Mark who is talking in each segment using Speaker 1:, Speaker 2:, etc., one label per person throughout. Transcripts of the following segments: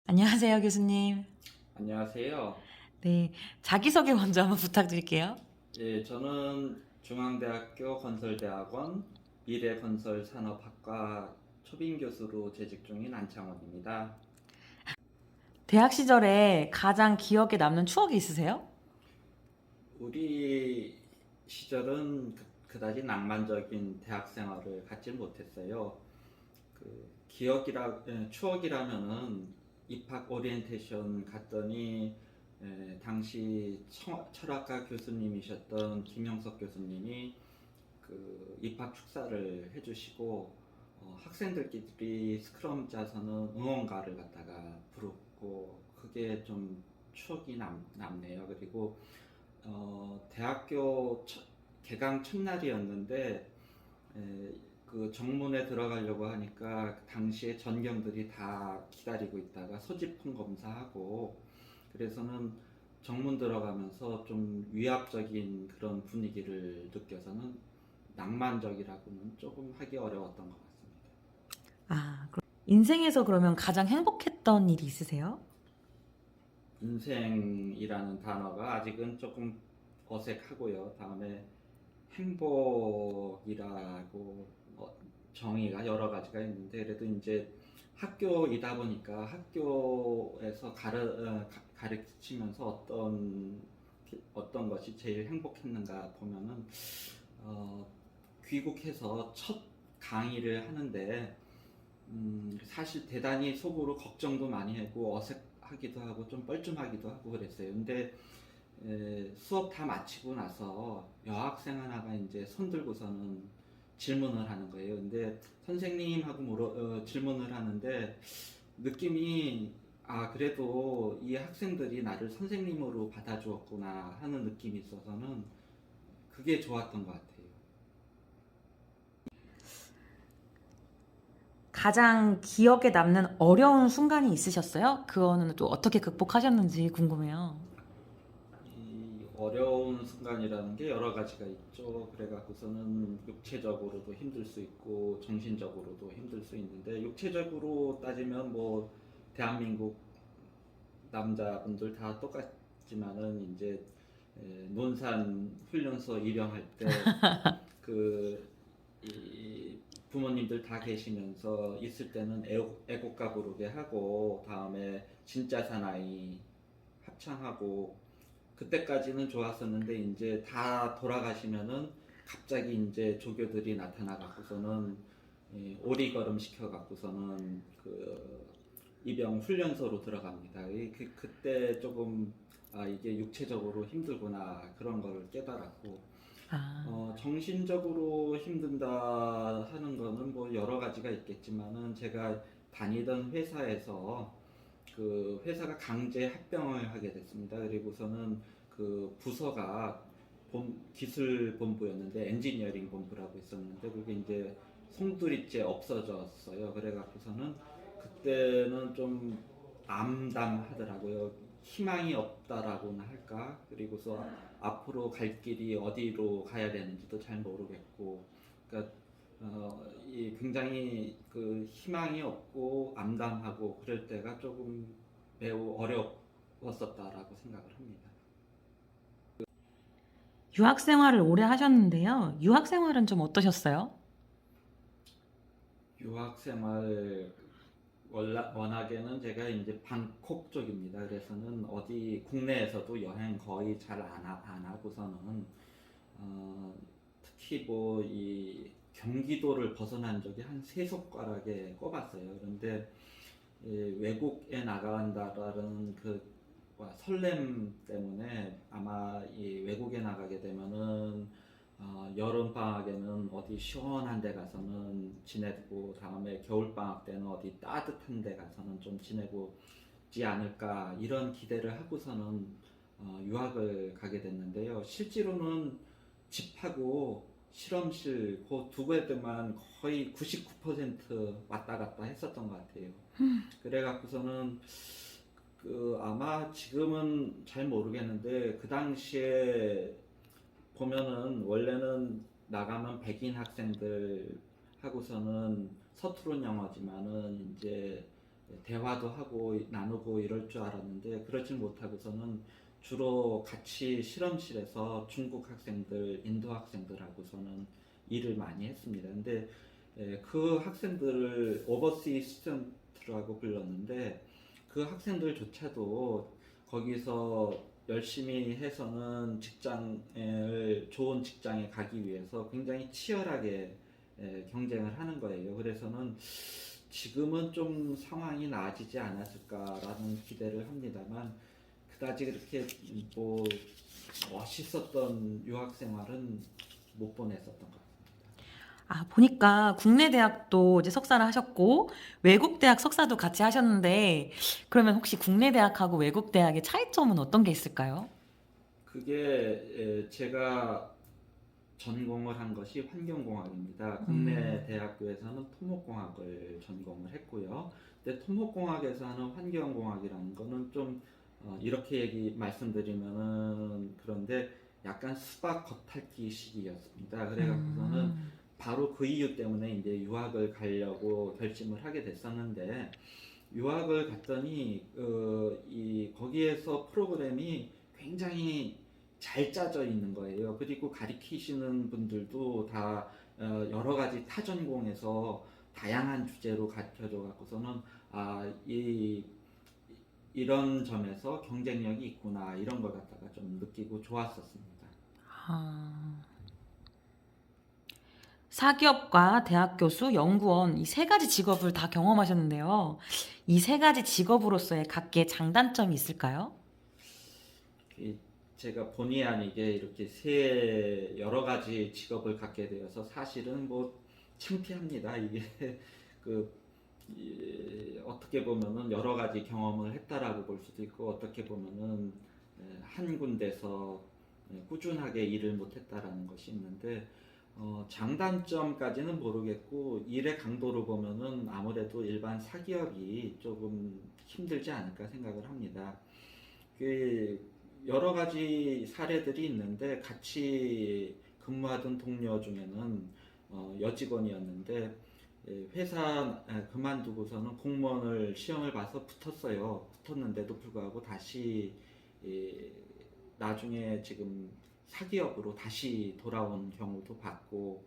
Speaker 1: 안녕하세요, 교수님.
Speaker 2: 안녕하세요.
Speaker 1: 네, 자기소개 먼저 한번 부탁드릴게요.
Speaker 2: 예, 저는 중앙대학교 건설대학원 미래건설산업학과 초빙 교수로 재직 중인 안창원입니다.
Speaker 1: 대학 시절에 가장 기억에 남는 추억이 있으세요?
Speaker 2: 우리 시절은 그다지 낭만적인 대학 생활을 갖지 못했어요. 추억이라면은 입학 오리엔테이션 갔더니 당시 철학과 교수님이셨던 김영석 교수님이 그 입학 축사를 해주시고 학생들끼리 스크럼 짜서는 응원가를 갖다가 부르고 그게 좀 추억이 남네요. 그리고 대학교 개강 첫날이었는데 그 정문에 들어가려고 하니까 그 당시에 전경들이 다 기다리고 있다가 소지품 검사하고 그래서는 정문 들어가면서 좀 위압적인 그런 분위기를 느껴서는 낭만적이라고는 조금 하기 어려웠던 것 같습니다.
Speaker 1: 인생에서 그러면 가장 행복했던 일이 있으세요?
Speaker 2: 인생이라는 단어가 아직은 조금 어색하고요. 다음에 행복이라고 정의가 여러 가지가 있는데 그래도 이제 학교이다 보니까 학교에서 가르치면서 어떤 것이 제일 행복했는가 보면은 어, 귀국해서 첫 강의를 하는데 사실 대단히 속으로 걱정도 많이 하고 어색하기도 하고 좀 뻘쭘하기도 하고 그랬어요. 근데 수업 다 마치고 나서 여학생 하나가 이제 손 들고서는 질문을 하는 거예요. 근데 선생님하고 질문을 하는데 느낌이 그래도 이 학생들이 나를 선생님으로 받아주었구나 하는 느낌이 있어서는 그게 좋았던 것 같아요.
Speaker 1: 가장 기억에 남는 어려운 순간이 있으셨어요? 그거는 또 어떻게 극복하셨는지 궁금해요.
Speaker 2: 이 어려운 순간이라는 게 여러 가지가 있죠. 그래갖고서는 육체적으로도 힘들 수 있고 정신적으로도 힘들 수 있는데 육체적으로 따지면 뭐 대한민국 남자분들 다 똑같지만은 이제 논산 훈련소 입영할 때 그 이 부모님들 다 계시면서 있을 때는 애국가 부르게 하고 다음에 진짜 사나이 합창하고 그때까지는 좋았었는데 이제 다 돌아가시면은 갑자기 이제 조교들이 나타나 갖고서는 오리걸음 시켜 갖고서는 그 입영 훈련소로 들어갑니다. 그때 조금 이게 육체적으로 힘들구나 그런 걸 깨달았고
Speaker 1: 아,
Speaker 2: 정신적으로 힘든다 하는 거는 뭐 여러 가지가 있겠지만은 제가 다니던 회사에서 그 회사가 강제 합병을 하게 됐습니다. 그리고서는 그 부서가 기술 본부였는데 엔지니어링 본부라고 있었는데 그게 이제 송두리째 없어졌어요. 그래갖고서는 그때는 좀 암담하더라고요. 희망이 없다라고나 할까? 그리고서 앞으로 갈 길이 어디로 가야 되는지도 잘 모르겠고, 그러니까 이 굉장히 그 희망이 없고 암담하고 그럴 때가 조금 매우 어려웠었다라고 생각을 합니다.
Speaker 1: 유학 생활을 오래 하셨는데요. 유학 생활은 좀 어떠셨어요?
Speaker 2: 유학 생활 워낙에는 제가 이제 방콕 쪽입니다. 그래서는 어디 국내에서도 여행 거의 잘 안 하고서는 특히 뭐 이 경기도를 벗어난 적이 한 세 손가락에 꼽았어요. 그런데 외국에 나간다라는 설렘 때문에 아마 이 외국에 나가게 되면은 여름 방학에는 어디 시원한 데 가서는 지내고 다음에 겨울 방학 때는 어디 따뜻한 데 가서는 좀 지내고지 않을까 이런 기대를 하고서는 유학을 가게 됐는데요. 실제로는 집하고 실험실 그 두 군데만 거의 99% 왔다 갔다 했었던 것 같아요. 그래갖고서는 아마 지금은 잘 모르겠는데 그 당시에 보면은 원래는 나가면 백인 학생들 하고서는 서투른 영어지만은 이제 대화도 하고 나누고 이럴 줄 알았는데 그러지 못하고서는 주로 같이 실험실에서 중국 학생들, 인도 학생들하고서는 일을 많이 했습니다. 근데 그 학생들을 오버시 스튜던트라고 불렀는데 그 학생들조차도 거기서 열심히 해서는 직장을 좋은 직장에 가기 위해서 굉장히 치열하게 경쟁을 하는 거예요. 그래서는 지금은 좀 상황이 나아지지 않았을까라는 기대를 합니다만 그다지 그렇게 뭐 멋있었던 유학 생활은 못 보냈었던 것 같아요.
Speaker 1: 아, 보니까 국내 대학도 이제 석사를 하셨고 외국 대학 석사도 같이 하셨는데 그러면 혹시 국내 대학하고 외국 대학의 차이점은 어떤 게 있을까요?
Speaker 2: 그게 제가 전공을 한 것이 환경공학입니다. 국내 대학교에서는 토목공학을 전공을 했고요. 근데 토목공학에서 하는 환경공학이라는 거는 좀 이렇게 말씀드리면은 그런데 약간 수박 겉핥기 식이었습니다. 그래갖고서는 바로 그 이유 때문에 이제 유학을 가려고 결심을 하게 됐었는데 유학을 갔더니 거기에서 프로그램이 굉장히 잘 짜져 있는 거예요. 그리고 가리키시는 분들도 다 여러 가지 타 전공에서 다양한 주제로 가르쳐줘 갖고서는 이런 점에서 경쟁력이 있구나 이런 걸 갖다가 좀 느끼고 좋았었습니다.
Speaker 1: 아, 사기업과 대학 교수, 연구원 이 세 가지 직업을 다 경험하셨는데요. 이 세 가지 직업으로서의 각기의 장단점이 있을까요?
Speaker 2: 이 제가 본의 아니게 이렇게 여러 가지 직업을 갖게 되어서 사실은 뭐 창피합니다. 이게 그 어떻게 보면은 여러 가지 경험을 했다라고 볼 수도 있고 어떻게 보면은 한 군데서 꾸준하게 일을 못했다라는 것이 있는데 장단점까지는 모르겠고 일의 강도로 보면은 아무래도 일반 사기업이 조금 힘들지 않을까 생각을 합니다. 그 여러 가지 사례들이 있는데 같이 근무하던 동료 중에는 여직원이었는데 회사 그만두고서는 공무원을 시험을 봐서 붙었어요. 붙었는데도 불구하고 다시 예, 나중에 지금 사기업으로 다시 돌아온 경우도 봤고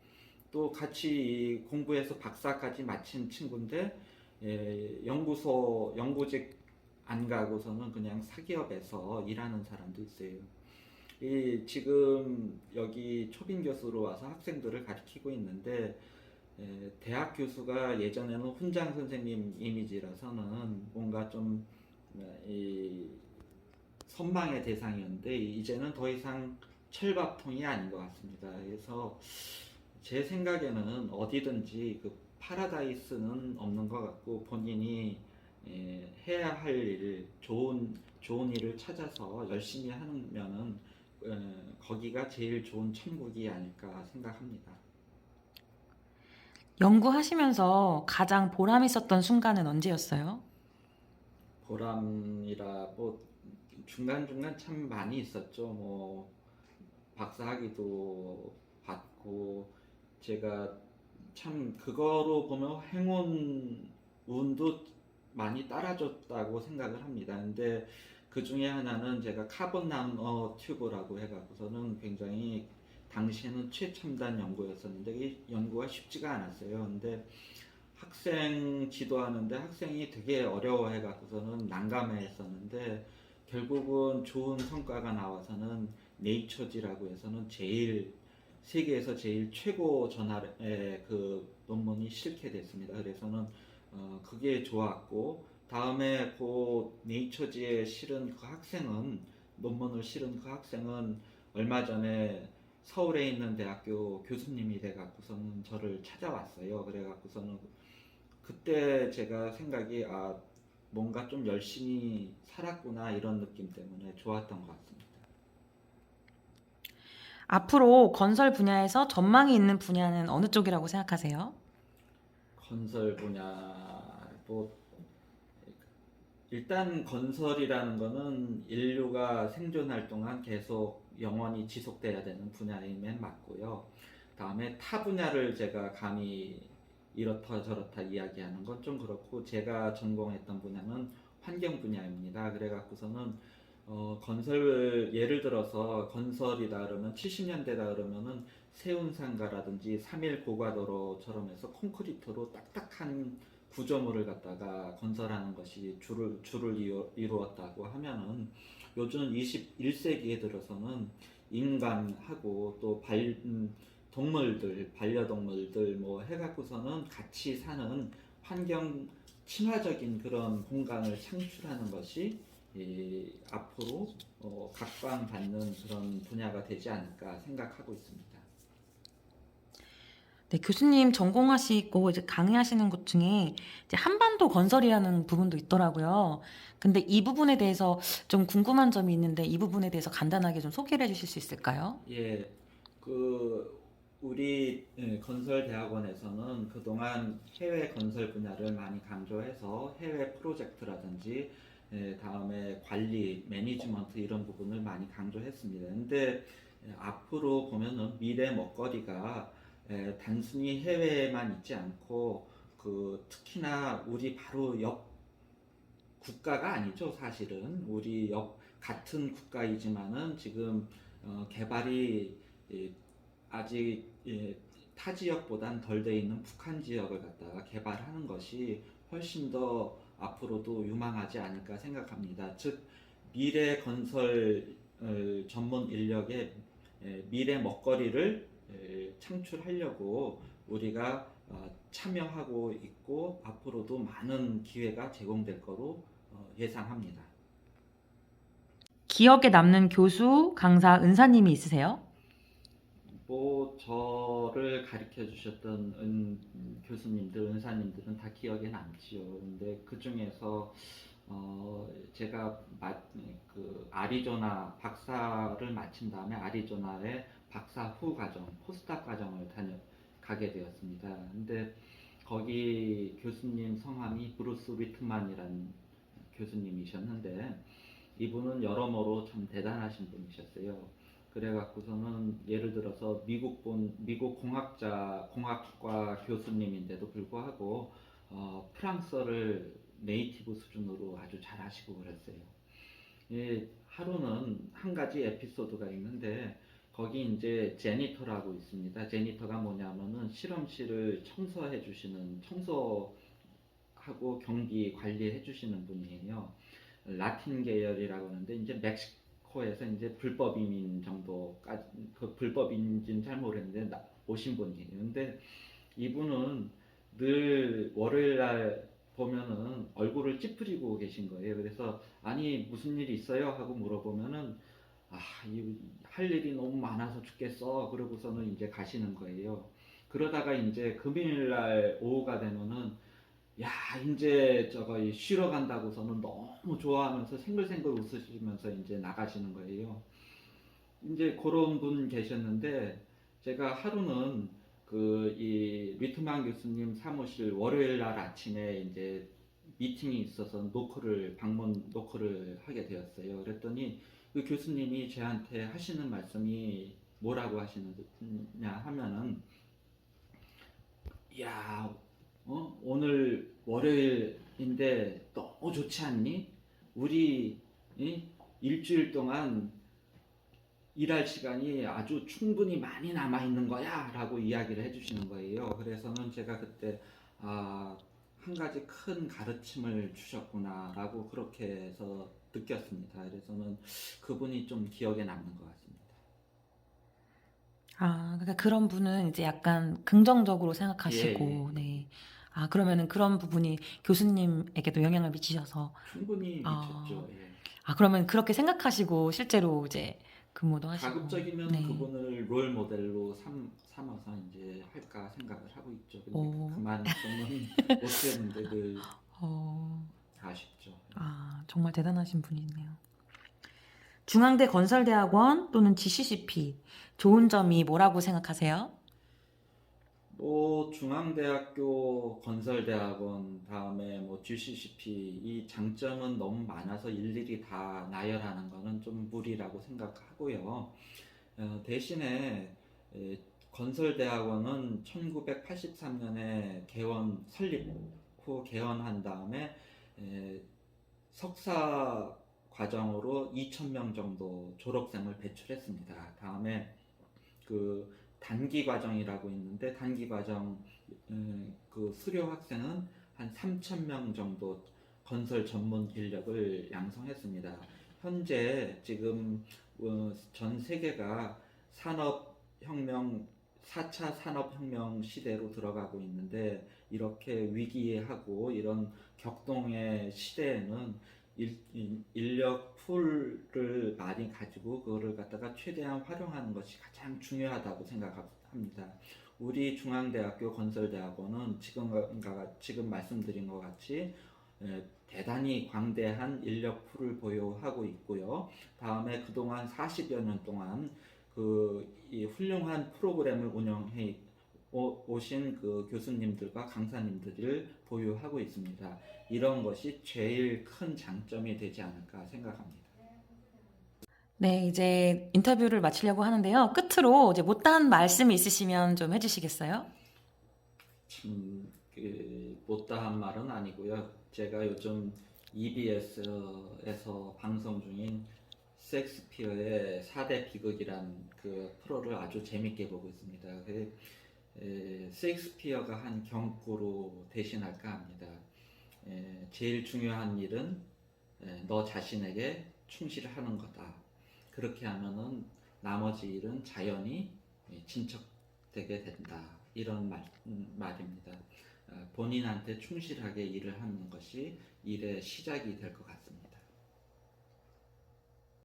Speaker 2: 또 같이 공부해서 박사까지 마친 친구인데 연구직 안 가고서는 그냥 사기업에서 일하는 사람도 있어요. 지금 여기 초빙 교수로 와서 학생들을 가르치고 있는데 대학 교수가 예전에는 훈장 선생님 이미지라서는 뭔가 좀 선망의 대상이었는데 이제는 더 이상 철밥통이 아닌 것 같습니다. 그래서 제 생각에는 어디든지 그 파라다이스는 없는 것 같고 본인이 해야 할 일을 좋은 일을 찾아서 열심히 하면은 거기가 제일 좋은 천국이 아닐까 생각합니다.
Speaker 1: 연구하시면서 가장 보람 있었던 순간은 언제였어요?
Speaker 2: 보람이라 뭐 중간중간 참 많이 있었죠. 뭐 박사학위도 받고 제가 참 그거로 보면 운도 많이 따라줬다고 생각을 합니다. 근데 그 중에 하나는 제가 카본 나노 튜브라고 해갖고서는 굉장히 당시에는 최첨단 연구였었는데 이 연구가 쉽지가 않았어요. 근데 학생 지도하는데 학생이 되게 어려워해갖고서는 난감해했었는데 결국은 좋은 성과가 나와서는 네이처지라고 해서는 세계에서 제일 최고 전할의 그 논문이 실게 됐습니다. 그래서는 그게 좋았고 다음에 그 네이처지에 실은 그 학생은 논문을 실은 그 학생은 얼마 전에 서울에 있는 대학교 교수님이 돼갖고서는 저를 찾아왔어요. 그래갖고서는 그때 제가 생각이 뭔가 좀 열심히 살았구나 이런 느낌 때문에 좋았던 것 같습니다.
Speaker 1: 앞으로 건설 분야에서 전망이 있는 분야는 어느 쪽이라고 생각하세요?
Speaker 2: 건설 분야 뭐 일단 건설이라는 거는 인류가 생존할 동안 계속 영원히 지속돼야 되는 분야임엔 맞고요. 다음에 타 분야를 제가 감히 이렇다 저렇다 이야기하는 건 좀 그렇고, 제가 전공했던 분야는 환경 분야입니다. 그래갖고서는 건설, 예를 들어서 건설이다 그러면 70년대다 그러면은 세운상가라든지 3일 고가도로처럼 해서 콘크리트로 딱딱한 구조물을 갖다가 건설하는 것이 주를 이루었다고 하면은, 요즘 21세기에 들어서는 인간하고 또 동물들, 반려동물들 뭐 해갖고서는 같이 사는 환경 친화적인 그런 공간을 창출하는 것이 앞으로 각광받는 그런 분야가 되지 않을까 생각하고 있습니다.
Speaker 1: 네, 교수님 전공하시고 이제 강의하시는 것 중에 이제 한반도 건설이라는 부분도 있더라고요. 근데 이 부분에 대해서 좀 궁금한 점이 있는데 이 부분에 대해서 간단하게 좀 소개를 해주실 수 있을까요?
Speaker 2: 예, 우리 건설대학원에서는 그동안 해외 건설 분야를 많이 강조해서 해외 프로젝트라든지, 다음에 관리, 매니지먼트 이런 부분을 많이 강조했습니다. 근데 앞으로 보면은 미래 먹거리가 단순히 해외에만 있지 않고, 특히나 우리 바로 옆 국가가 아니죠. 사실은 우리 옆 같은 국가이지만은 지금 개발이 아직 타 지역보단 덜 돼 있는 북한 지역을 갖다가 개발하는 것이 훨씬 더 앞으로도 유망하지 않을까 생각합니다. 즉, 미래 건설 전문 인력의 미래 먹거리를 창출하려고 우리가 참여하고 있고, 앞으로도 많은 기회가 제공될 거로 예상합니다.
Speaker 1: 기억에 남는 교수, 강사, 은사님이 있으세요?
Speaker 2: 뭐 저를 가르쳐 주셨던 교수님들, 은사님들은 다 기억에 남지요. 근데 그 중에서 제가 아리조나 박사를 마친 다음에 아리조나의 박사 후 과정, 포스닥 과정을 가게 되었습니다. 근데 거기 교수님 성함이 브루스 위트만이라는 교수님이셨는데, 이분은 여러모로 참 대단하신 분이셨어요. 그래갖고서는 예를 들어서 미국 공학과 교수님인데도 불구하고 프랑스어를 네이티브 수준으로 아주 잘하시고 그랬어요. 하루는 한 가지 에피소드가 있는데, 거기 이제 제니터라고 있습니다. 제니터가 뭐냐면은 실험실을 청소해 주시는, 청소하고 경비 관리해 주시는 분이에요. 라틴 계열이라고 하는데, 이제 멕시코에서 이제 불법 이민 정도까지, 그 불법인지는 잘 모르겠는데 오신 분이에요. 근데 이분은 늘 월요일 날 보면은 얼굴을 찌푸리고 계신 거예요. 그래서 아니 무슨 일이 있어요? 하고 물어보면은 할 일이 너무 많아서 죽겠어. 그러고서는 이제 가시는 거예요. 그러다가 이제 금요일 날 오후가 되면은, 야, 이제 저거 쉬러 간다고서는 너무 좋아하면서 생글생글 웃으시면서 이제 나가시는 거예요. 이제 그런 분 계셨는데, 제가 하루는 이 리트만 교수님 사무실 월요일 날 아침에 이제 미팅이 있어서 방문 노크를 하게 되었어요. 그랬더니 그 교수님이 저한테 하시는 말씀이 뭐라고 하시느냐 하면은, 야, 오늘 월요일인데 너무 좋지 않니? 우리 일주일 동안 일할 시간이 아주 충분히 많이 남아 있는 거야 라고 이야기를 해주시는 거예요. 그래서는 제가 그때 한 가지 큰 가르침을 주셨구나 라고 그렇게 해서 느꼈습니다. 그래서는 그분이 좀 기억에 남는 것 같습니다.
Speaker 1: 그러니까 그런 분은 이제 약간 긍정적으로
Speaker 2: 예,
Speaker 1: 생각하시고,
Speaker 2: 예.
Speaker 1: 네. 그러면은 그런 부분이 교수님에게도 영향을 미치셔서,
Speaker 2: 충분히
Speaker 1: 아,
Speaker 2: 미쳤죠. 예.
Speaker 1: 그러면 그렇게 생각하시고 실제로 이제 근무도 하시고,
Speaker 2: 가급적이면
Speaker 1: 네.
Speaker 2: 그분을 롤 모델로 삼아서 이제 할까 생각을 하고 있죠. 근데
Speaker 1: 오,
Speaker 2: 그만큼은 못 되는데 늘
Speaker 1: 어,
Speaker 2: 아쉽죠.
Speaker 1: 정말 대단하신 분이네요. 중앙대 건설대학원 또는 GCCP 좋은 점이 뭐라고 생각하세요?
Speaker 2: 뭐 중앙대학교 건설대학원 다음에 뭐 GCCP, 이 장점은 너무 많아서 일일이 다 나열하는 거는 좀 무리라고 생각하고요. 대신에 건설대학원은 1983년에 설립 후 개원한 다음에 석사 과정으로 2,000명 정도 졸업생을 배출했습니다. 다음에 그 단기 과정이라고 있는데 단기 과정 그 수료 학생은 한 3,000명 정도 건설 전문 인력을 양성했습니다. 현재 지금 전 세계가 산업혁명 4차 산업혁명 시대로 들어가고 있는데 이렇게 위기하고 이런 격동의 시대에는 인력 풀을 많이 가지고 그거를 갖다가 최대한 활용하는 것이 가장 중요하다고 생각합니다. 우리 중앙대학교 건설대학원은 지금 말씀드린 것 같이 대단히 광대한 인력 풀을 보유하고 있고요. 다음에 그동안 40여 년 동안 이 훌륭한 프로그램을 운영해 오신 그 교수님들과 강사님들을 보유하고 있습니다. 이런 것이 제일 큰 장점이 되지 않을까 생각합니다.
Speaker 1: 네, 이제 인터뷰를 마치려고 하는데요. 끝으로 이제 못다한 말씀이 있으시면 좀 해주시겠어요?
Speaker 2: 참 못다한 말은 아니고요. 제가 요즘 EBS에서 방송 중인 셰익스피어의 4대 비극이란 그 프로를 아주 재밌게 보고 있습니다. 셰익스피어가 한 경고로 대신할까 합니다. 제일 중요한 일은 너 자신에게 충실하는 거다. 그렇게 하면은 나머지 일은 자연히 진척되게 된다. 이런 말입니다. 본인한테 충실하게 일을 하는 것이 일의 시작이 될 것 같습니다.